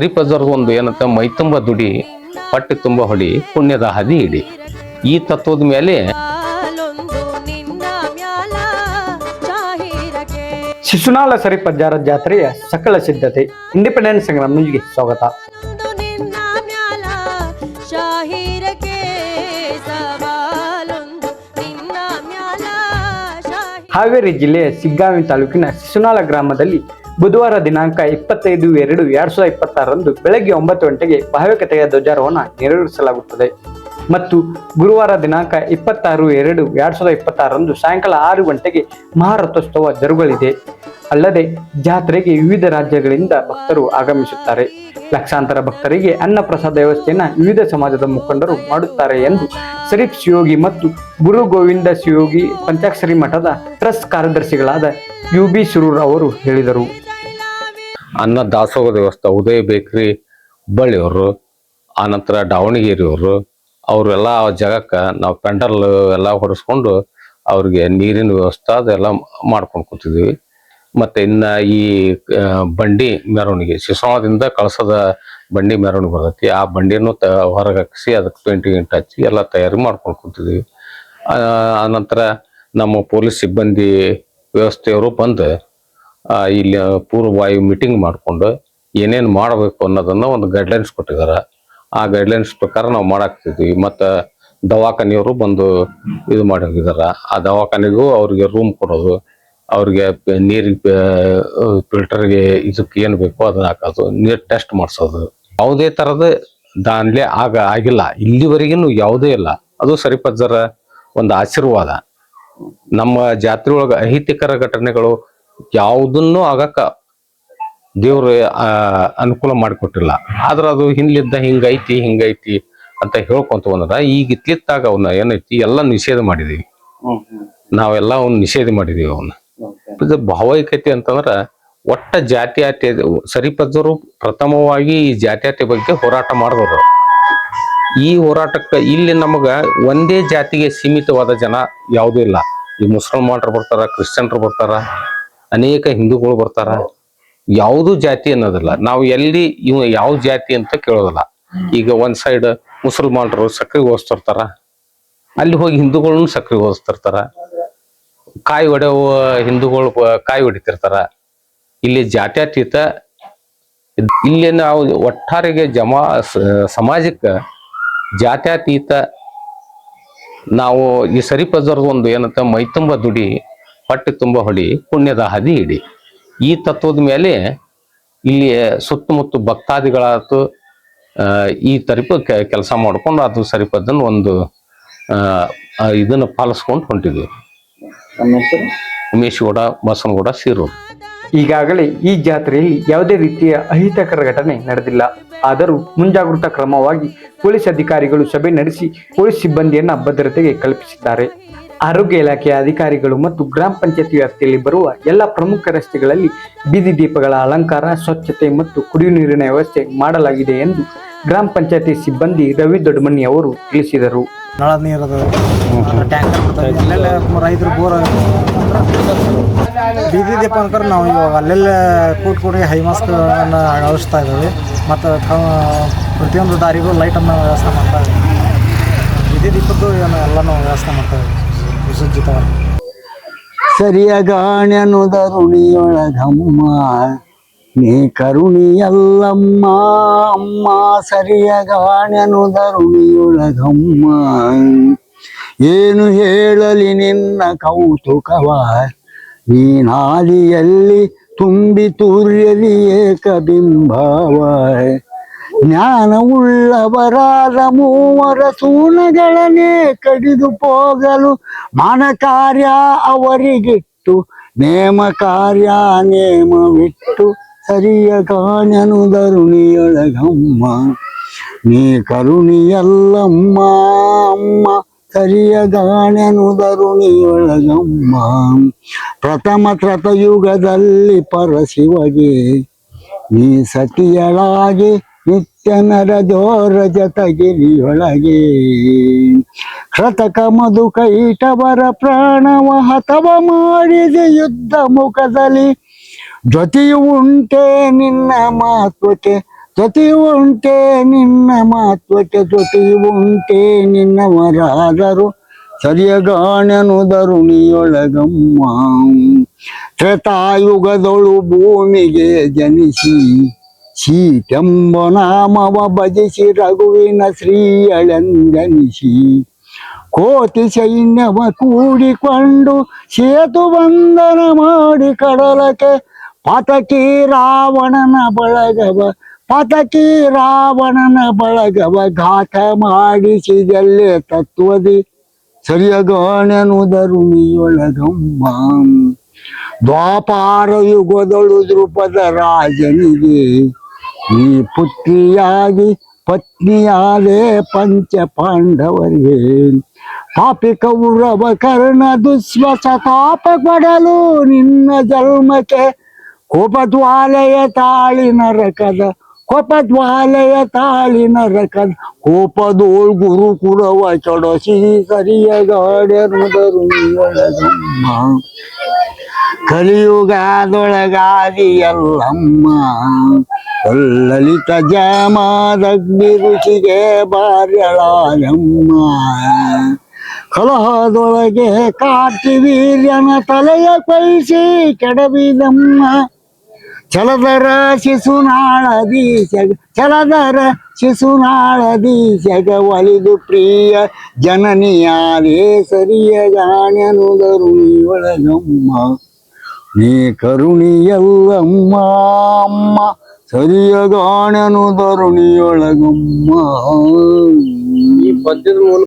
ಶ್ರೀಪಜರದ ಒಂದು ಏನಂತ ಮೈ ತುಂಬ ದುಡಿ ಹೊಟ್ಟೆ ತುಂಬ ಹೊಡಿ ಪುಣ್ಯದ ಹದಿ ಇಡಿ ಈ ತತ್ವದ ಮೇಲೆ ಶಿಶುನಾಳ ಸರಿಪಜ್ಜಾರ ಜಾತ್ರೆಯ ಸಕಲ ಸಿದ್ಧತೆ ಇಂಡಿಪೆಂಡೆನ್ಸ್ ಸಂಗ್ರಾಮ ನ್ಯೂಸ್ಗೆ ಸ್ವಾಗತ. ಹಾವೇರಿ ಜಿಲ್ಲೆಯ ಸಿಗ್ಗಾವಿ ತಾಲೂಕಿನ ಶಿಶುನಾಳ ಗ್ರಾಮದಲ್ಲಿ ಬುಧವಾರ ದಿನಾಂಕ 25/2/2026 ಬೆಳಗ್ಗೆ 9 ಗಂಟೆಗೆ ಭಾವಿಕತೆಯ ಧ್ವಜಾರೋಹಣ ನೆರವೇರಿಸಲಾಗುತ್ತದೆ ಮತ್ತು ಗುರುವಾರ ದಿನಾಂಕ 26/2/2026 ಸಾಯಂಕಾಲ 6 ಗಂಟೆಗೆ ಮಹಾರಥೋತ್ಸವ ಜರುಗಲಿದೆ. ಅಲ್ಲದೆ ಜಾತ್ರೆಗೆ ವಿವಿಧ ರಾಜ್ಯಗಳಿಂದ ಭಕ್ತರು ಆಗಮಿಸುತ್ತಾರೆ. ಲಕ್ಷಾಂತರ ಭಕ್ತರಿಗೆ ಅನ್ನಪ್ರಸಾದ ವ್ಯವಸ್ಥೆಯನ್ನು ವಿವಿಧ ಸಮಾಜದ ಮುಖಂಡರು ಮಾಡುತ್ತಾರೆ ಎಂದು ಶರೀಫ್ ಶಿವಯೋಗಿ ಮತ್ತು ಗುರು ಗೋವಿಂದ ಶಿವಯೋಗಿ ಪಂಚಾಕ್ಷರಿ ಮಠದ ಟ್ರಸ್ಟ್ ಕಾರ್ಯದರ್ಶಿಗಳಾದ UB ಸುರೂರ್ ಅವರು ಹೇಳಿದರು. ಅನ್ನ ದಾಸೋಹ ದೇವಸ್ಥಾನ ಉದಯ ಬೇಕ್ರಿ ಹುಬ್ಬಳ್ಳಿಯವರು, ಆನಂತರ ದಾವಣಗೆರೆಯವರು ಅವರೆಲ್ಲ ಆ ಜಾಗಕ್ಕೆ ನಾವು ಪೆಂಡಲ್ ಎಲ್ಲ ಹೊಡೆಸ್ಕೊಂಡು ಅವ್ರಿಗೆ ನೀರಿನ ವ್ಯವಸ್ಥೆ ಅದೆಲ್ಲ ಮಾಡ್ಕೊಂಡು ಕೂತಿದ್ವಿ. ಮತ್ತೆ ಇನ್ನ ಈ ಬಂಡಿ ಮೆರವಣಿಗೆ ಶಿಶುನಾಳದಿಂದ ಕಳಸದ ಬಂಡಿ ಮೆರವಣಿಗೆ ಬರ್ತೈತಿ. ಆ ಬಂಡಿಯನ್ನು ಹೊರಗೆ ಹಾಕಿಸಿ ಅದಕ್ಕೆ ಪೇಂಟಿಂಗ್ ಹಚ್ಚಿ ಎಲ್ಲ ತಯಾರಿ ಮಾಡ್ಕೊಂಡು ಕೂತಿದ್ವಿ. ಆನಂತರ ನಮ್ಮ ಪೊಲೀಸ್ ಸಿಬ್ಬಂದಿ ವ್ಯವಸ್ಥೆಯವರು ಬಂದು ಇಲ್ಲಿ ಪೂರ್ವವಾಯು ಮೀಟಿಂಗ್ ಮಾಡಿಕೊಂಡು ಏನೇನು ಮಾಡಬೇಕು ಅನ್ನೋದನ್ನು ಒಂದು ಗೈಡ್ಲೈನ್ಸ್ ಕೊಟ್ಟಿದ್ದಾರೆ. ಆ ಗೈಡ್ಲೈನ್ಸ್ ಪ್ರಕಾರ ನಾವು ಮಾಡಾಕ್ತಿದ್ವಿ. ಮತ್ತು ದವಾಖಾನೆಯವರು ಬಂದು ಇದು ಮಾಡಿ ಹೋಗಿದ್ದಾರೆ. ಆ ದವಾಖಾನೆಗೂ ಅವ್ರಿಗೆ ರೂಮ್ ಕೊಡೋದು, ಅವ್ರಿಗೆ ನೀರಿಗೆ ಫಿಲ್ಟರ್ಗೆ ಇದಕ್ಕೆ ಏನು ಬೇಕೋ ಅದನ್ನ ಹಾಕೋದು, ನೀರು ಟೆಸ್ಟ್ ಮಾಡಿಸೋದು, ಯಾವುದೇ ಥರದ ದಾನ್ಲೆ ಆಗಿಲ್ಲ ಇಲ್ಲಿವರೆಗೂ ಯಾವುದೇ ಇಲ್ಲ. ಅದು ಸರಿಪಜ್ಜರ ಒಂದು ಆಶೀರ್ವಾದ. ನಮ್ಮ ಜಾತ್ರೆ ಒಳಗೆ ಅಹಿತಕರ ಘಟನೆಗಳು ಯಾವುದನ್ನು ಆಗಕ್ಕ ದೇವ್ರು ಅನುಕೂಲ ಮಾಡಿಕೊಟ್ಟಿಲ್ಲ. ಆದ್ರೆ ಅದು ಹಿಂದ್ಲಿದ್ದ ಹಿಂಗೈತಿ ಅಂತ ಹೇಳ್ಕೊಂತ ಬಂದ್ರ ಈಗ ಇತ್ಲಿತ್ತಾಗ ಅವನ್ನ ಏನೈತಿ ಎಲ್ಲ ನಿಷೇಧ ಮಾಡಿದೀವಿ. ನಾವೆಲ್ಲ ಅವನ್ನ ನಿಷೇಧ ಮಾಡಿದೀವಿ. ಅವನ್ನ ಇದು ಭಾವೈಕ್ಯತೆ ಅಂತಂದ್ರ ಒಟ್ಟ ಜಾತ್ಯಾತೆ ಸರಿಪಜ್ಜರು ಪ್ರಥಮವಾಗಿ ಈ ಜಾತ್ಯಾತೆ ಬಗ್ಗೆ ಹೋರಾಟ ಮಾಡಿದವರು. ಈ ಹೋರಾಟಕ್ಕೆ ಇಲ್ಲಿ ನಮಗ ಒಂದೇ ಜಾತಿಗೆ ಸೀಮಿತವಾದ ಜನ ಯಾವುದೂ ಇಲ್ಲ. ಈ ಮುಸಲ್ಮಾನರು ಬರ್ತಾರ, ಕ್ರಿಶ್ಚಿಯನ್ರು ಬರ್ತಾರ, ಅನೇಕ ಹಿಂದೂಗಳು ಬರ್ತಾರ. ಯಾವುದೂ ಜಾತಿ ಅನ್ನೋದಿಲ್ಲ. ನಾವು ಎಲ್ಲಿ ಇವ ಯಾವ ಜಾತಿ ಅಂತ ಕೇಳೋದಿಲ್ಲ. ಈಗ ಒಂದ್ ಸೈಡ್ ಮುಸಲ್ಮಾನರು ಸಕ್ರೆ ಓದಿಸ್ತಿರ್ತಾರ, ಅಲ್ಲಿ ಹೋಗಿ ಹಿಂದೂಗಳನ್ನು ಸಕ್ರೆ ಓದಿಸ್ತಿರ್ತಾರ. ಕಾಯಿ ಹೊಡೆಯುವ ಹಿಂದೂಗಳು ಕಾಯಿ ಹೊಡಿತಿರ್ತಾರ. ಇಲ್ಲಿ ಜಾತ್ಯತೀತ ಇಲ್ಲಿ ನಾವು ಒಟ್ಟಾರೆಗೆ ಸಮಾಜಕ್ಕೆ ಜಾತ್ಯತೀತ ನಾವು ಈ ಸರಿಪಜ್ಜರದ ಒಂದು ಏನಂತ ಮೈ ತುಂಬ ದುಡಿ ಹೊಟ್ಟೆ ತುಂಬ ಹೊಡಿ ಪುಣ್ಯದ ಹದಿ ಇಡಿ ಈ ತತ್ವದ ಮೇಲೆ ಇಲ್ಲಿ ಸುತ್ತಮುತ್ತ ಭಕ್ತಾದಿಗಳಾತು ಈ ತರಿಪ ಕೆಲಸ ಮಾಡ್ಕೊಂಡು ಅದು ಸರಿಪದ್ದನ್ನು ಒಂದು ಇದನ್ನು ಪಾಲಿಸ್ಕೊಂಡು ಹೊಂಟಿದ್ವಿ. ಉಮೇಶ್ಗೌಡ, ಬಸನಗೌಡ, ಸೀರೂರು. ಈಗಾಗಲೇ ಈ ಜಾತ್ರೆಯಲ್ಲಿ ಯಾವುದೇ ರೀತಿಯ ಅಹಿತಕರ ಘಟನೆ ನಡೆದಿಲ್ಲ. ಆದರೂ ಮುಂಜಾಗೃತಾ ಕ್ರಮವಾಗಿ ಪೊಲೀಸ್ ಅಧಿಕಾರಿಗಳು ಸಭೆ ನಡೆಸಿ ಪೊಲೀಸ್ ಸಿಬ್ಬಂದಿಯನ್ನ ಭದ್ರತೆಗೆ ಕಲ್ಪಿಸಿದ್ದಾರೆ. ಆರೋಗ್ಯ ಇಲಾಖೆಯ ಅಧಿಕಾರಿಗಳು ಮತ್ತು ಗ್ರಾಮ ಪಂಚಾಯತಿ ವ್ಯಾಪ್ತಿಯಲ್ಲಿ ಬರುವ ಎಲ್ಲ ಪ್ರಮುಖ ರಸ್ತೆಗಳಲ್ಲಿ ಬೀದಿ ದೀಪಗಳ ಅಲಂಕಾರ, ಸ್ವಚ್ಛತೆ ಮತ್ತು ಕುಡಿಯುವ ನೀರಿನ ವ್ಯವಸ್ಥೆ ಮಾಡಲಾಗಿದೆ ಎಂದು ಗ್ರಾಮ ಪಂಚಾಯತಿ ಸಿಬ್ಬಂದಿ ರವಿ ದೊಡ್ಡಮನಿ ಅವರು ತಿಳಿಸಿದರು. ನಳ ನೀರದ ಟ್ಯಾಂಕರ್ ರೈತರು ಬೋರ್ ಬೀದಿ ದೀಪ ಅನ್ಕರ್ ನಾವು ಇವಾಗ ಅಲ್ಲೆಲ್ಲ ಕೂಡಿ ಹೈ ಮಾಸ್ಕ್ ಅಳವಡಿಸ್ತಾ ಇದ್ದೀವಿ. ಮತ್ತು ಪ್ರತಿಯೊಂದು ದಾರಿಗೂ ಲೈಟನ್ನು ವ್ಯವಸ್ಥೆ ಮಾಡ್ತಾ ಇದ್ದೀವಿ. ಬೀದಿ ದೀಪದ್ದು ಎಲ್ಲನೂ ವ್ಯವಸ್ಥೆ ಮಾಡ್ತಾ ಇದ್ದೀವಿ ವಿಸರ್ಜಿತವಾಗಿ. ಸರಿಯ ಗಾಣ್ಯನು ದರುಣಿಯೊಳಗಮ್ಮ ನೀ ಕರುಣಿಯಲ್ಲಮ್ಮ ಅಮ್ಮ, ಸರಿಯ ಗಾಣ್ಯನು ದರುಣಿಯೊಳಗಮ್ಮ. ಏನು ಹೇಳಲಿ ನಿನ್ನ ಕೌತುಕವ, ನೀ ನಾಲಿಯಲ್ಲಿ ತುಂಬಿ ತೂರ್ಯಲಿ ಏಕಬಿಂಬವ. ಜ್ಞಾನವುಳ್ಳವರಾದ ಮೂವರ ಸೂನಗಳನ್ನೇ ಕಡಿದು ಹೋಗಲು ಮಾನ ಕಾರ್ಯ ಅವರಿಗಿಟ್ಟು, ನೇಮ ಕಾರ್ಯ ನೇಮವಿಟ್ಟು. ಸರಿಯ ಕಾಣ್ಯನು ದರುಣಿಯೊಳಗಮ್ಮ ನೀ ಕರುಣಿಯಲ್ಲಮ್ಮ ಅಮ್ಮ, ಸರಿಯ ಗಾಣ್ಯನು ದರುಣಿಯೊಳಗಮ್ಮ. ಪ್ರಥಮ ತ್ರತಯುಗದಲ್ಲಿ ಪರಶಿವಗೆ ನೀ ಸತಿಯಳಾಗಿ ನಿತ್ಯ ನರಜೋರ ಜತಗಿರಿಯೊಳಗೆ. ಕೃತಕ ಮಧು ಕೈಟವರ ಪ್ರಾಣವ ಹತವ ಮಾಡಿದ ಯುದ್ಧ ಮುಖದಲ್ಲಿ. ಜೊತೆಯು ಉಂಟೆ ನಿನ್ನ ಮಹತ್ವಕ್ಕೆ ಜೊತೆಯುಂಟೆ ನಿನ್ನ ಮಹತ್ವಕ್ಕೆ ಜೊತೆಯುಂಟೆ ನಿನ್ನವರಾದರು ಸರಿಯಗಾಣನು ಧರುಣಿಯೊಳಗಮ್ಮ ತ್ರೇತಾಯುಗದೊಳು ಭೂಮಿಗೆ ಜನಿಸಿ ಶೀತೆಂಬ ನಾಮವ ಭಜಿಸಿ ರಘುವಿನ ಶ್ರೀಯಳೆಂದನಿಸಿ ಕೋಟಿ ಸೈನ್ಯವ ಕೂಡಿಕೊಂಡು ಸೇತು ಬಂಧನ ಮಾಡಿ ಕಡಲಕ್ಕೆ ಪತಕಿ ರಾವಣನ ಘಾತ ಮಾಡಿಸಿದಲ್ಲೇ ತತ್ವದಿ ಸರಿಯಗಾಣನು ಧರುಣಿಯೊಳಗಮ್ಮ ದ್ವಾಪಾರ ಯುಗದೊಳು ದೃಪದ ರಾಜನಿಗೆ ಈ ಪುತ್ರಿಯಾಗಿ ಪತ್ನಿಯಾದೆ ಪಂಚ ಪಾಂಡವರಿಗೆ ಪಾಪಿ ಕೌರವ ಕರ್ಣ ದುಶ್ವಸತಾಪ ಪಡಲು ನಿನ್ನ ಜನ್ಮಕ್ಕೆ ಕೋಪಜ್ವಾಲೆಯ ತಾಳಿ ನರಕದ ಕೋಪದೋಳ್ ಗುರುಕುಲವ ಚೊಡಸಿ ಸರಿಯಗಾಡೆನು ಧರುಣಿಯೊಳಗಮ್ಮ ಕಲಿಯುಗದೊಳಗಾದಿಯಲ್ಲಮ್ಮ ಲಲಿತ ಜಾಮಾದಗ್ನಿ ಋಷಿಗೆ ಬಾರ್ಯಳಾಯಮ್ಮ ಕಲಹದೊಳಗೆ ಕಾರ್ತಿವೀರ್ಯನ ತಲೆಯ ಕೊಯ್ಸಿ ಕೆಡವಿದಮ್ಮ ಛಲದರ ಶಿಶುನಾಳದೀಶಗ ಒಲಿದು ಪ್ರಿಯ ಜನನಿಯಾದೇ ಸರಿಯ ಗಾಣನು ಧರುಣಿಯೊಳಗಮ್ಮ ನೀ ಕರುಣಿಯಲ್ಲಮ್ಮ ಅಮ್ಮ ಸರಿಯ ಗಾಣನು ಧರುಣಿಯೊಳಗಮ್ಮ. ಈ ಪದ್ಯದ ಮೂಲಕ